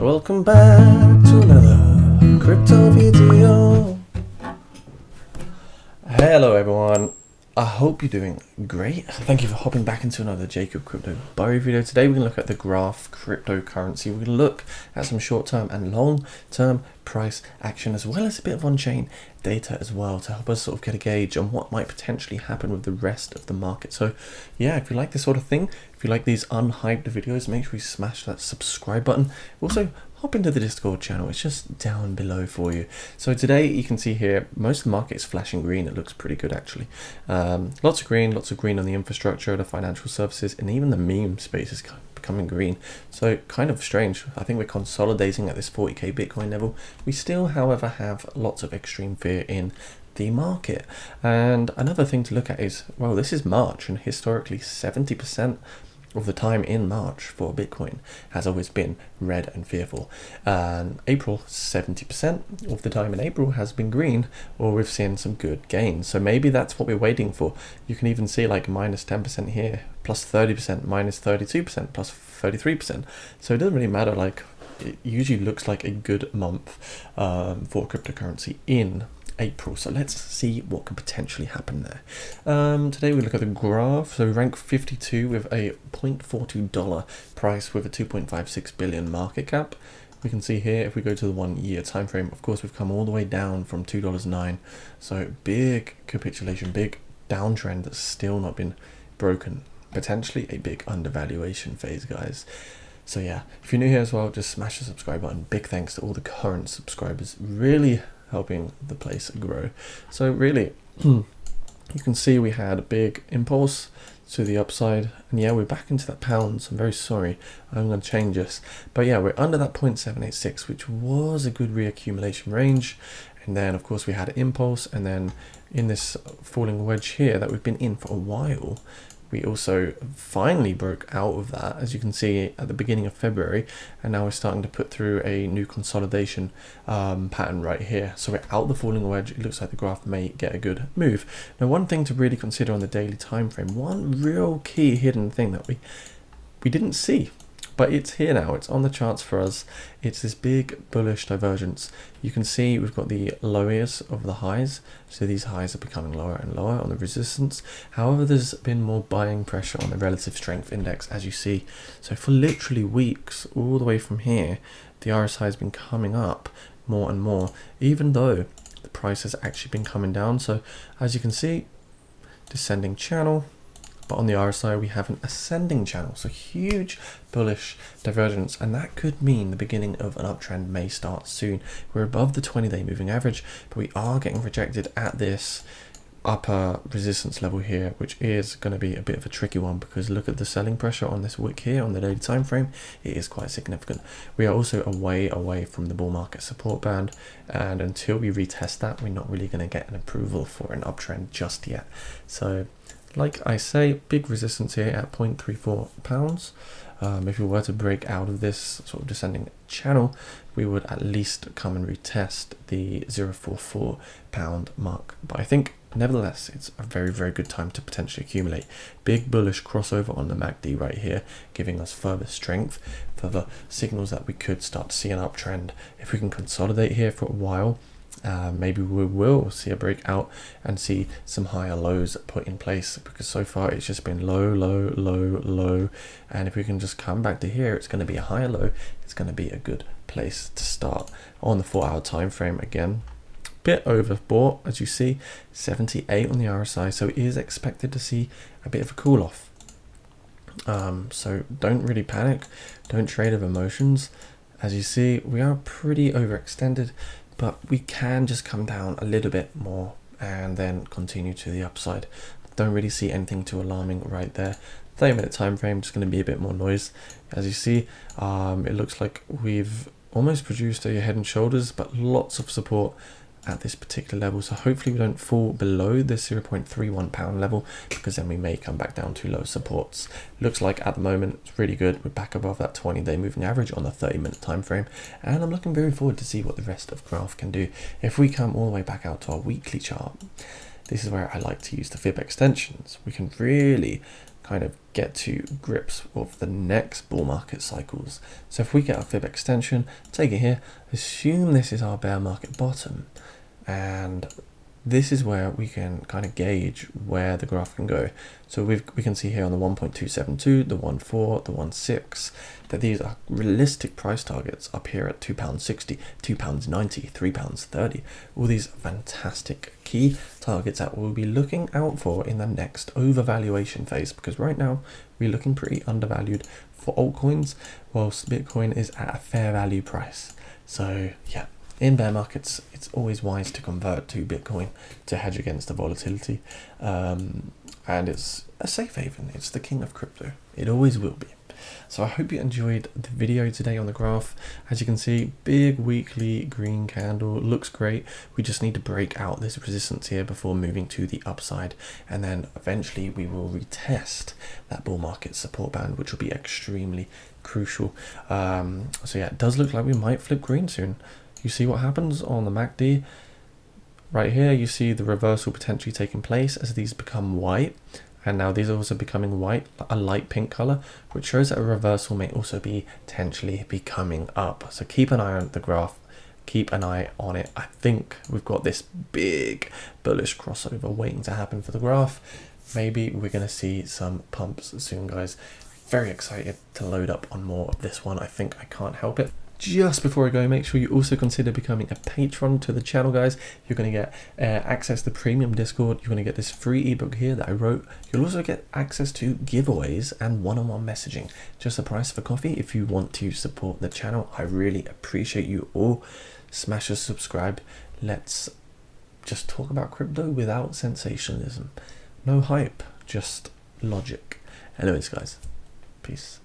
Welcome back to another crypto video. Hello everyone, I hope you're doing great. Thank you for hopping back into another Jacob Crypto Bury video. Today we're going to look at the graph cryptocurrency. We're going to look at some short-term and long-term price action, as well as a bit of on-chain data as well, to help us sort of get a gauge on what might potentially happen with the rest of the market. So yeah, if you like this sort of thing, if you like these unhyped videos, make sure you smash that subscribe button. Also, hop into the Discord channel, it's just down below for you. So today you can see here, most of the market is flashing green. It looks pretty good actually. Lots of green on the infrastructure, the financial services, and even the meme space is becoming green. So kind of strange. I think we're consolidating at this 40k Bitcoin level. We still, however, have lots of extreme fear in the market. And another thing to look at is, well, this is March, and historically 70% of the time in March for Bitcoin has always been red and fearful, and April 70% of the time in April has been green, or we've seen some good gains. So maybe that's what we're waiting for. You can even see like minus 10% here, plus 30%, minus 32%, plus 33%. So it doesn't really matter. Like, it usually looks like a good month for cryptocurrency in April. So let's see what could potentially happen there. Today we look at the graph. So we rank 52 with a $0.42 price with a 2.56 billion market cap. We can see here, if we go to the 1 year time frame, of course we've come all the way down from $2.09. So big capitulation, big downtrend that's still not been broken. Potentially a big undervaluation phase, guys. So yeah, if you're new here as well, just smash the subscribe button. Big thanks to all the current subscribers, really helping the place grow. So really, you can see we had a big impulse to the upside, and yeah, we're back into that pound. So I'm very sorry, I'm going to change this, but yeah, we're under that 0.786, which was a good reaccumulation range. And then of course we had impulse, and then in this falling wedge here that we've been in for a while, we also finally broke out of that, as you can see at the beginning of February, and now we're starting to put through a new consolidation pattern right here. So we're out the falling wedge. It looks like the graph may get a good move. Now, one thing to really consider on the daily time frame, one real key hidden thing that we didn't see, but it's here now, it's on the charts for us. It's this big bullish divergence. You can see we've got the lowest of the highs, so these highs are becoming lower and lower on the resistance. However, there's been more buying pressure on the relative strength index, as you see. So for literally weeks, all the way from here, the RSI has been coming up more and more, even though the price has actually been coming down. So as you can see, descending channel, but on the RSI we have an ascending channel, so huge bullish divergence, and that could mean the beginning of an uptrend may start soon. We're above the 20-day moving average, but we are getting rejected at this upper resistance level here, which is going to be a bit of a tricky one, because look at the selling pressure on this wick here on the daily time frame. It is quite significant. We are also away from the bull market support band, and until we retest that, we're not really going to get an approval for an uptrend just yet. So like I say, big resistance here at 0.34 pounds. If we were to break out of this sort of descending channel, we would at least come and retest the 0.44 pound mark. But I think nevertheless, it's a very, very good time to potentially accumulate. Big bullish crossover on the MACD right here, giving us further strength, further signals that we could start to see an uptrend. If we can consolidate here for a while, maybe we will see a breakout and see some higher lows put in place, because so far it's just been low, low, low, low. And if we can just come back to here, it's going to be a higher low. It's going to be a good place to start. On the 4-hour time frame, again, bit overbought, as you see, 78 on the RSI, so it is expected to see a bit of a cool off. So don't really panic, don't trade of emotions. As you see, we are pretty overextended, but we can just come down a little bit more and then continue to the upside. Don't really see anything too alarming right there. 30-minute time frame, just going to be a bit more noise. As you see, it looks like we've almost produced a head and shoulders, but lots of support at this particular level. So hopefully we don't fall below the 0.31 pound level, because then we may come back down to low supports. Looks like at the moment it's really good. We're back above that 20-day moving average on the 30-minute time frame, and I'm looking very forward to see what the rest of graph can do. If we come all the way back out to our weekly chart, this is where I like to use the fib extensions. We can really kind of get to grips with the next bull market cycles. So if we get a fib extension, take it here, assume this is our bear market bottom, and this is where we can kind of gauge where the graph can go. So we can see here on the 1.272, the 1.4, the 1.6, that these are realistic price targets up here at £2.60, £2.90, £3.30. All these fantastic key targets that we'll be looking out for in the next overvaluation phase, because right now we're looking pretty undervalued for altcoins, whilst Bitcoin is at a fair value price. So yeah, in bear markets, it's always wise to convert to Bitcoin to hedge against the volatility. And it's a safe haven. It's the king of crypto. It always will be. So I hope you enjoyed the video today on the graph. As you can see, big weekly green candle, looks great. We just need to break out this resistance here before moving to the upside. And then eventually we will retest that bull market support band, which will be extremely crucial. So yeah, it does look like we might flip green soon. You see what happens on the MACD. Right here, you see the reversal potentially taking place as these become white. And now these are also becoming white, a light pink color, which shows that a reversal may also be potentially be coming up. So keep an eye on the graph, keep an eye on it. I think we've got this big bullish crossover waiting to happen for the graph. Maybe we're going to see some pumps soon, guys. Very excited to load up on more of this one. I think I can't help it. Just before I go, make sure you also consider becoming a patron to the channel, guys. You're going to get access to premium Discord. You're going to get this free ebook here that I wrote. You'll also get access to giveaways and one-on-one messaging. Just the price of a coffee if you want to support the channel. I really appreciate you all. Smash a subscribe. Let's just talk about crypto without sensationalism. No hype, just logic. Anyways, guys, peace.